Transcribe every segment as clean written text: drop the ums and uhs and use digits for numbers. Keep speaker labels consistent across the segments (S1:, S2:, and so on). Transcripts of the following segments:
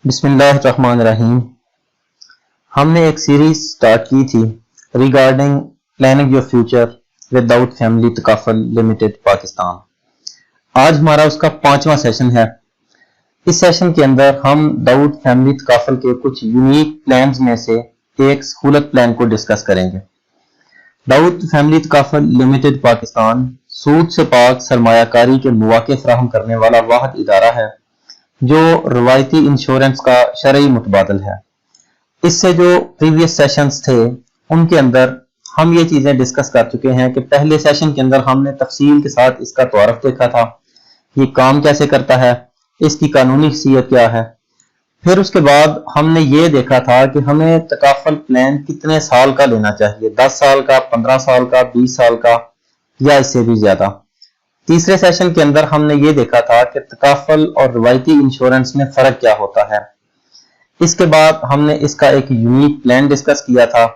S1: بسم اللہ الرحمن الرحیم۔ ہم نے ایک سیریز سٹارٹ کی تھی regarding planning your future without family Takaful limited Pakistan. آج ہمارا اس کا 5واں سیشن ہے۔ اس سیشن کے اندر ہم داؤد فیملی تکافل کے کچھ یونیک پلانز میں سے ایک سہولت پلان کو ڈسکس کریں گے۔ داؤد فیملی تکافل لمیٹڈ پاکستان سود سے پاک سرمایہ کاری کے مواقع فراہم کرنے والا واحد ادارہ ہے جو روایتی انشورنس کا شرعی متبادل ہے۔ اس سے جو پریویس سیشنز تھے ان کے اندر ہم یہ چیزیں ڈسکس کر چکے ہیں کہ پہلے سیشن کے اندر ہم نے تفصیل کے ساتھ اس کا تعارف دیکھا تھا، یہ کام کیسے کرتا ہے، اس کی قانونی حیثیت کیا ہے۔ پھر اس کے بعد ہم نے یہ دیکھا تھا کہ ہمیں تکافل پلان کتنے سال کا لینا چاہیے، 10 سال کا، 15 سال کا، 20 سال کا یا اس سے بھی زیادہ۔ تیسرے سیشن کے اندر ہم نے یہ دیکھا تھا کہ تکافل اور روایتی انشورنس میں فرق کیا ہوتا ہے۔ اس کے بعد ہم نے اس کا ایک یونیک پلان ڈسکس کیا تھا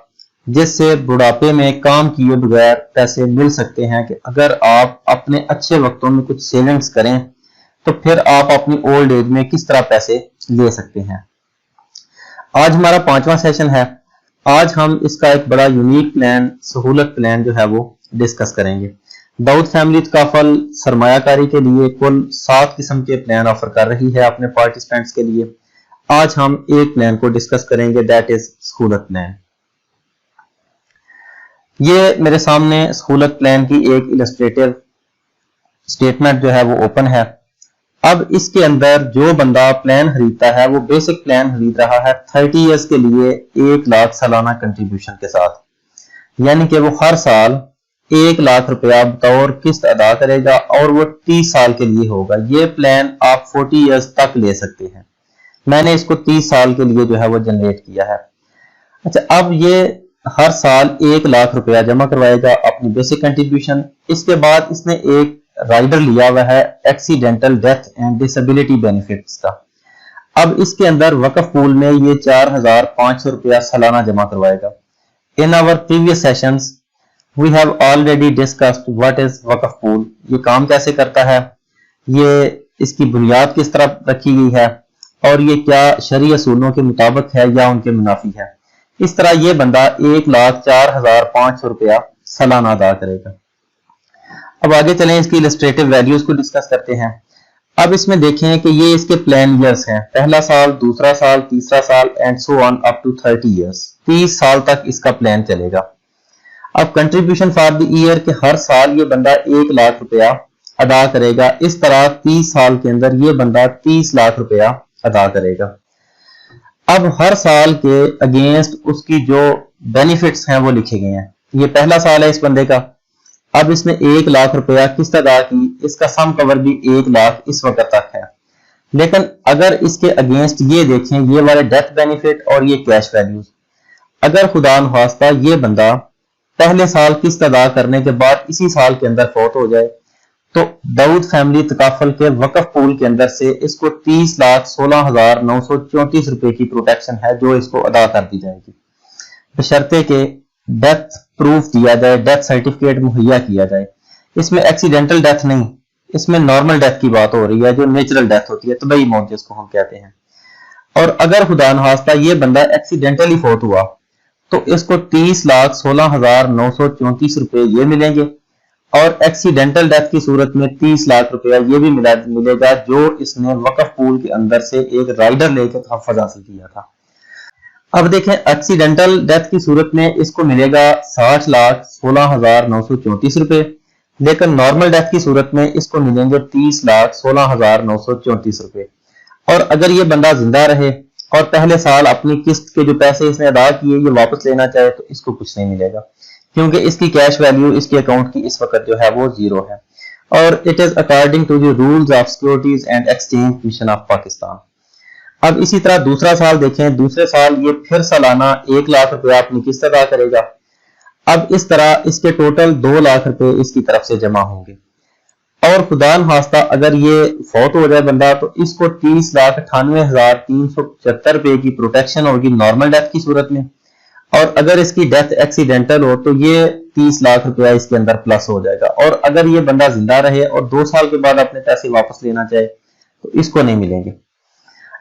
S1: جس سے بڑھاپے میں کام کیے بغیر پیسے مل سکتے ہیں کہ اگر آپ اپنے اچھے وقتوں میں کچھ سیونگز کریں تو پھر آپ اپنی اولڈ ایج میں کس طرح پیسے لے سکتے ہیں۔ آج ہمارا 5واں سیشن ہے۔ آج ہم اس کا ایک بڑا یونیک پلان، سہولت پلان جو ہے وہ ڈسکس کریں گے۔ داؤد فیملی تکافل سرمایہ کاری کے لیے کل 7 قسم کے پلان آفر کر رہی ہے اپنے پارٹیسپینٹس کے لیے۔ آج ہم ایک پلان کو ڈسکس کریں گے، دیٹ از سہولت پلان۔ یہ میرے سامنے سہولت پلان کی ایک السٹریٹو سٹیٹمنٹ جو ہے وہ اوپن ہے۔ اب اس کے اندر جو بندہ پلان خریدتا ہے وہ بیسک پلان خرید رہا ہے 30 ایئرز کے لیے 1 لاکھ سالانہ کنٹریبیوشن کے ساتھ، یعنی کہ وہ ہر سال 1 لاکھ روپیہ بطور قسط ادا کرے گا اور وہ 30 سال کے لیے ہوگا۔ یہ پلان آپ 40 ایئرز تک لے سکتے ہیں۔ میں نے اس کو 30 سال کے لیے جو ہے وہ جنریٹ کیا ہے۔ اچھا، اب یہ ہر سال 1 لاکھ روپیہ جمع کروائے گا اپنی بیسک کنٹریبیوشن۔ اس کے بعد اس نے ایک رائڈر لیا ہوا ہے accidental death and disability benefits کا۔ اب اس کے اندر وقف پول میں یہ 4500 روپیہ سالانہ جمع کروائے گا۔ In our previous sessions we have already discussed what is وقف پول، یہ کام کیسے کرتا ہے، یہ اس کی بنیاد کس طرح رکھی گئی ہے اور یہ کیا شرعی اصولوں کے مطابق ہے یا ان کے منافی ہے۔ اس طرح یہ بندہ 1,04,500 روپیہ سالانہ ادا کرے گا۔ اب آگے چلیں، اس کی السٹریٹو ویلیوز کو ڈسکس کرتے ہیں۔ اب اس میں دیکھیں کہ یہ اس کے پلان ایئرز ہیں، پہلا سال، دوسرا سال، تیسرا سال and so on up to 30 years, 30 سال تک اس کا پلان چلے گا۔ اب کنٹریبیوشن فار دی ایئر کہ ہر سال یہ بندہ 1 لاکھ روپیہ ادا کرے گا، اس طرح 30 سال کے اندر یہ بندہ 30 لاکھ روپیہ ادا کرے گا۔ اب ہر سال کے اگینسٹ اس کی جو بینیفٹس ہیں وہ لکھے گئے ہیں۔ یہ پہلا سال ہے اس بندے کا، اب اس نے 1 لاکھ روپیہ قسط ادا کی، اس کا سم کور بھی 1 لاکھ اس وقت تک ہے۔ لیکن اگر اس کے اگینسٹ یہ دیکھیں، یہ والے ڈیتھ بینیفٹ اور یہ کیش ویلیوز، اگر خدا نخواستہ یہ بندہ پہلے سال قسط ادا کرنے کے بعد اسی سال کے اندر فوت ہو جائے تو داؤد فیملی تکافل کے وقف پول کے اندر سے اس کو 30,16,934 روپے کی پروٹیکشن ہے جو اس کو ادا کر دی جائے گی، بشرطے کہ ڈیتھ پروف دیا جائے، ڈیتھ سرٹیفکیٹ مہیا کیا جائے۔ اس میں ایکسیڈنٹل ڈیتھ نہیں، اس میں نارمل ڈیتھ کی بات ہو رہی ہے جو نیچرل ڈیتھ ہوتی ہے، طبعی موت جس کو ہم کہتے ہیں۔ اور اگر خدا نخواستہ یہ بندہ ایکسیڈنٹلی فوت ہوا تو اس کو 30,16,934 روپے یہ ملیں گے، اور ایکسیڈنٹل ڈیتھ کی صورت میں 30 لاکھ روپیہ یہ بھی ملے گا جو اس نے وقف پول کے اندر سے ایک رائڈر لے کے تحفظ حاصل کیا تھا۔ اب دیکھیں، ایکسیڈنٹل ڈیتھ کی صورت میں اس کو ملے گا 60,16,934 روپے، لیکن نارمل ڈیتھ کی صورت میں اس کو ملیں گے 30,16,934 روپے۔ اور اگر یہ بندہ زندہ رہے اور پہلے سال اپنی قسط کے جو پیسے اس نے ادا کیے یہ واپس لینا چاہے تو اس کو کچھ نہیں ملے گا، کیونکہ اس کی کیش ویلیو اس کے اکاؤنٹ کی اس وقت جو ہے وہ 0 ہے، اور it is according to the rules of Securities and Exchange Commission of Pakistan. اب اسی طرح دوسرا سال دیکھیں، دوسرے سال یہ پھر سالانہ 1 لاکھ روپیہ اپنی قسط ادا کرے گا۔ اب اس طرح اس کے ٹوٹل 2 لاکھ روپے اس کی طرف سے جمع ہوں گے، اور خدا نخواستہ اگر یہ فوت ہو جائے بندہ تو اس کو 30,98,375 روپے کی پروٹیکشن ہوگی نارمل ڈیتھ کی صورت میں، اور اگر اس کی ڈیتھ ایکسیڈنٹل ہو تو یہ 30 لاکھ روپیہ اس کے اندر پلس ہو جائے گا، اور اگر یہ بندہ زندہ رہے اور 2 سال کے بعد اپنے پیسے واپس لینا چاہے تو اس کو نہیں ملیں گے۔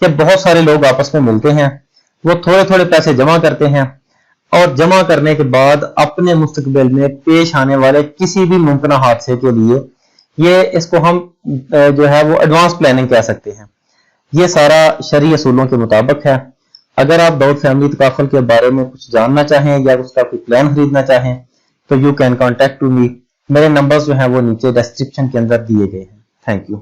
S1: کہ بہت سارے لوگ آپس میں ملتے ہیں، وہ تھوڑے تھوڑے پیسے جمع کرتے ہیں اور جمع کرنے کے بعد اپنے مستقبل میں پیش آنے والے کسی بھی ممکنہ حادثے کے لیے اس کو ہم جو ہے وہ ایڈوانس پلاننگ کہہ سکتے ہیں۔ یہ سارا شرعی اصولوں کے مطابق ہے۔ اگر آپ داؤد فیملی تکافل کے بارے میں کچھ جاننا چاہیں یا اس کا کوئی پلان خریدنا چاہیں تو you can contact to me. میرے نمبرز جو ہیں وہ نیچے ڈسکرپشن کے اندر دیے گئے ہیں۔ Thank you.